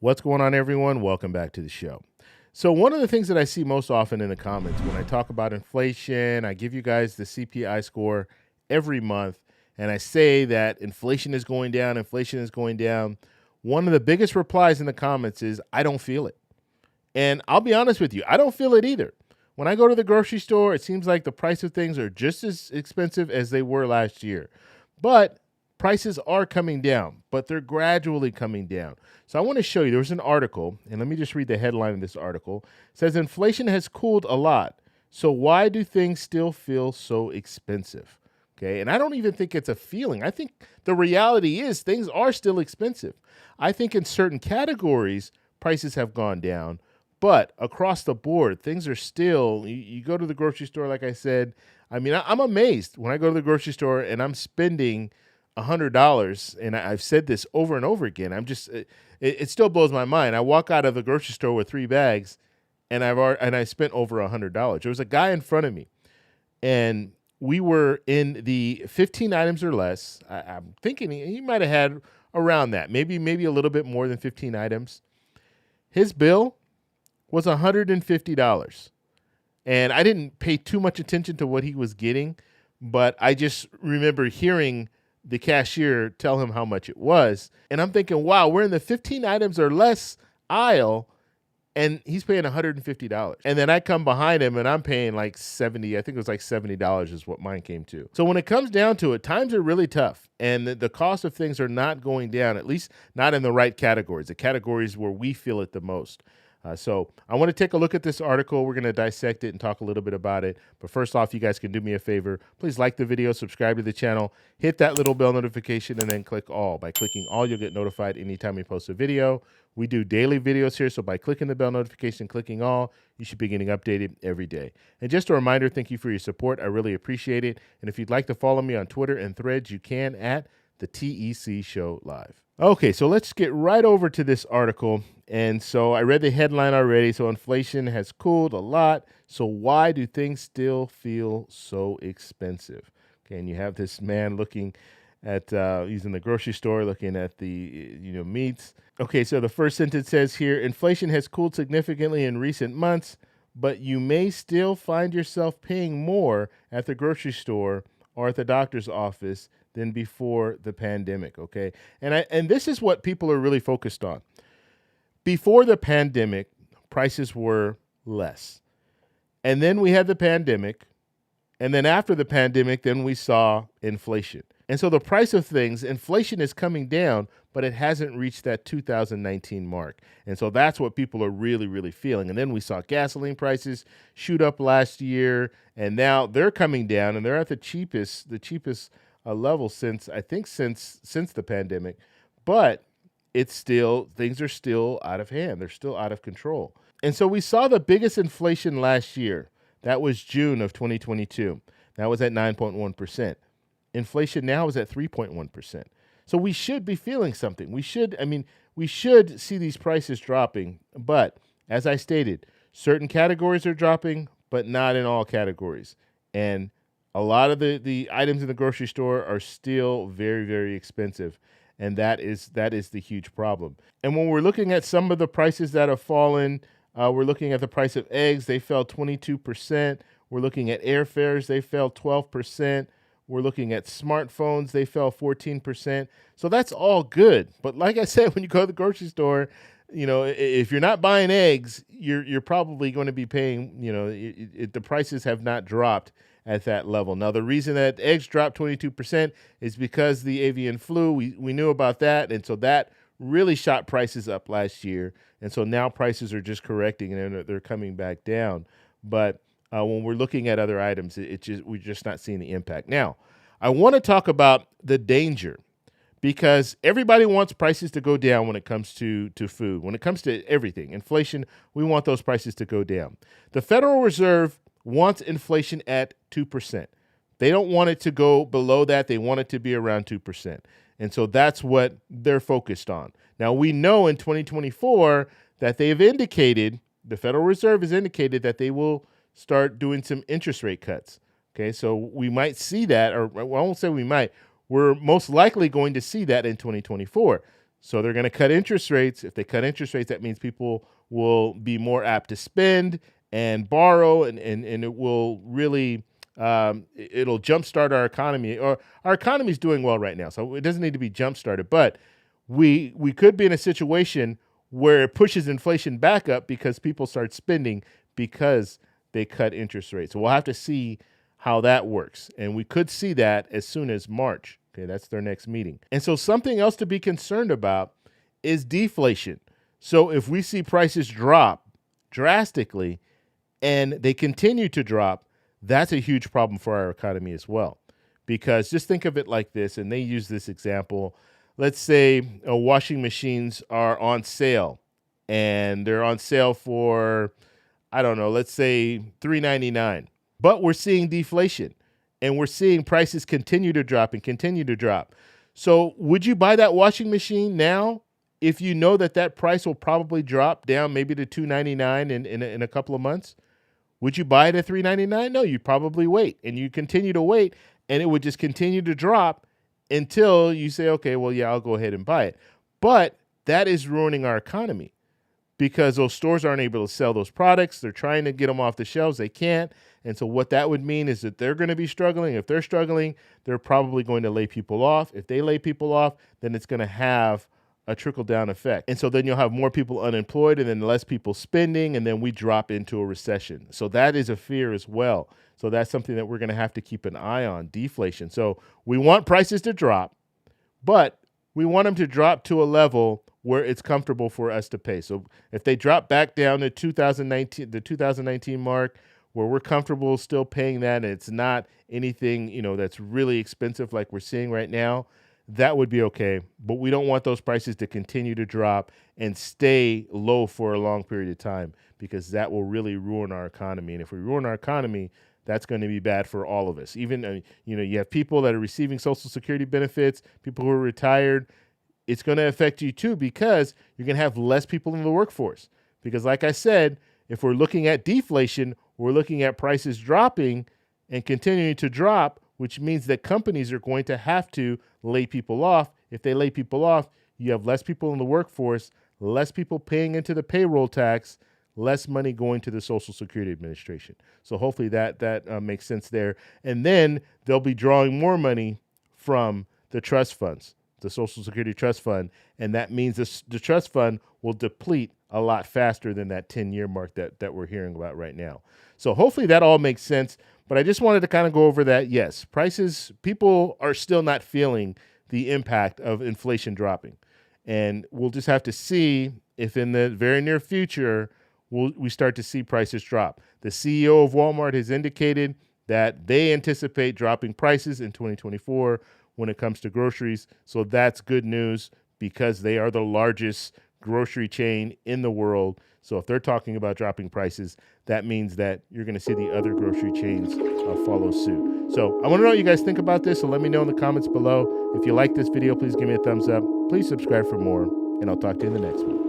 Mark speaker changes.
Speaker 1: What's going on, everyone? Welcome back to the show. So, one of the things that I see most often in the comments when I talk about inflation, I give you guys the CPI score every month, and I say that inflation is going down, inflation is going down. One of the biggest replies in the comments is, I don't feel it. And I'll be honest with you, I don't feel it either. When I go to the grocery store, it seems like the price of things are just as expensive as they were last year. But prices are coming down, but they're gradually coming down. So I want to show you, there was an article, and let me just read the headline of this article. It says, inflation has cooled a lot. So why do things still feel so expensive? Okay, and I don't even think it's a feeling. I think the reality is things are still expensive. I think in certain categories, prices have gone down, but across the board, things are still, you go to the grocery store, like I said, I'm amazed when I go to the grocery store and I'm spending $100, and I've said this over and over again. It still blows my mind. I walk out of the grocery store with 3 bags, and I spent over $100. There was a guy in front of me, and we were in the 15 items or less. I'm thinking he might have had around that, maybe a little bit more than 15 items. His bill was $150, and I didn't pay too much attention to what he was getting, but I just remember hearing the cashier tell him how much it was. And I'm thinking, wow, we're in the 15 items or less aisle, and he's paying $150. And then I come behind him and I'm paying like 70. I think it was like $70 is what mine came to. So when it comes down to it, times are really tough. And the cost of things are not going down, at least not in the right categories, the categories where we feel it the most. So I want to take a look at this article. We're going to dissect it and talk a little bit about it. But first off, you guys can do me a favor. Please like the video, subscribe to the channel, hit that little bell notification, and then click all. By clicking all, you'll get notified anytime we post a video. We do daily videos here, so by clicking the bell notification, clicking all, you should be getting updated every day. And just a reminder, thank you for your support. I really appreciate it. And if you'd like to follow me on Twitter and Threads, you can at the TEC Show Live. Okay, so let's get right over to this article. And so I read the headline already. So inflation has cooled a lot. So why do things still feel so expensive? Okay, and you have this man looking at, he's in the grocery store looking at the, meats. Okay, so the first sentence says here, inflation has cooled significantly in recent months, but you may still find yourself paying more at the grocery store or at the doctor's office than before the pandemic, okay? And this is what people are really focused on. Before the pandemic, prices were less. And then we had the pandemic, and then after the pandemic, then we saw inflation. And so the price of things, inflation is coming down, but it hasn't reached that 2019 mark. And so that's what people are really, really feeling. And then we saw gasoline prices shoot up last year, and now they're coming down, and they're at the cheapest level since the pandemic. But things are still out of hand. They're still out of control. And so we saw the biggest inflation last year. That was June of 2022. That was at 9.1%. Inflation now is at 3.1%. So we should be feeling something. We should see these prices dropping. But as I stated, certain categories are dropping, but not in all categories. And a lot of the items in the grocery store are still very, very expensive. And that is the huge problem. And when we're looking at some of the prices that have fallen, we're looking at the price of eggs. They fell 22%. We're looking at airfares. They fell 12%. We're looking at smartphones. They fell 14%. So that's all good. But like I said, when you go to the grocery store, if you're not buying eggs, you're probably going to be paying, the prices have not dropped at that level. Now, the reason that eggs dropped 22% is because the avian flu. We knew about that, and so that really shot prices up last year. And so now prices are just correcting, and they're coming back down. But when we're looking at other items, we're just not seeing the impact. Now, I want to talk about the danger, because everybody wants prices to go down when it comes to food. When it comes to everything, inflation, we want those prices to go down. The Federal Reserve wants inflation at 2%. They don't want it to go below that. They want it to be around 2%. And so that's what they're focused on. Now, we know in 2024 that the Federal Reserve has indicated that they will start doing some interest rate cuts. Okay, so we might see that, or I won't say we might, we're most likely going to see that in 2024. So they're going to cut interest rates. If they cut interest rates, that means people will be more apt to spend and borrow, and it will really it'll jumpstart our economy. Or our economy is doing well right now, so it doesn't need to be jumpstarted. But we could be in a situation where it pushes inflation back up because people start spending because they cut interest rates. So we'll have to see how that works, and we could see that as soon as March. Okay, that's their next meeting. And so something else to be concerned about is deflation. So if we see prices drop drastically and they continue to drop, that's a huge problem for our economy as well. Because just think of it like this, and they use this example. Let's say washing machines are on sale, and they're on sale for, I don't know, let's say $3.99. But we're seeing deflation, and we're seeing prices continue to drop and continue to drop. So would you buy that washing machine now if you know that that price will probably drop down maybe to $2.99 in a couple of months? Would you buy it at $3.99? No, you'd probably wait, and you continue to wait, and it would just continue to drop until you say, okay, well, yeah, I'll go ahead and buy it. But that is ruining our economy because those stores aren't able to sell those products. They're trying to get them off the shelves. They can't. And so what that would mean is that they're going to be struggling. If they're struggling, they're probably going to lay people off. If they lay people off, then it's going to have a trickle-down effect. And so then you'll have more people unemployed and then less people spending, and then we drop into a recession. So that is a fear as well. So that's something that we're going to have to keep an eye on, deflation. So we want prices to drop, but we want them to drop to a level where it's comfortable for us to pay. So if they drop back down to 2019, the 2019 mark, where we're comfortable still paying that, and it's not anything, that's really expensive like we're seeing right now, that would be okay. But we don't want those prices to continue to drop and stay low for a long period of time, because that will really ruin our economy. And if we ruin our economy, that's going to be bad for all of us. Even, you have people that are receiving Social Security benefits, people who are retired. It's going to affect you too, because you're going to have less people in the workforce. Because like I said, if we're looking at deflation, we're looking at prices dropping and continuing to drop, which means that companies are going to have to lay people off. If they lay people off, you have less people in the workforce, less people paying into the payroll tax, less money going to the Social Security Administration. So hopefully that makes sense there. And then they'll be drawing more money from the trust funds, the Social Security Trust Fund, and that means the trust fund will deplete a lot faster than that 10-year mark that we're hearing about right now. So hopefully that all makes sense, but I just wanted to kind of go over that. Yes, prices, people are still not feeling the impact of inflation dropping, and we'll just have to see if in the very near future we start to see prices drop. The CEO of Walmart has indicated that they anticipate dropping prices in 2024 when it comes to groceries. So that's good news because they are the largest grocery chain in the world. So if they're talking about dropping prices, that means that you're going to see the other grocery chains follow suit. So I want to know what you guys think about this. So let me know in the comments below. If you like this video, please give me a thumbs up. Please subscribe for more, and I'll talk to you in the next one.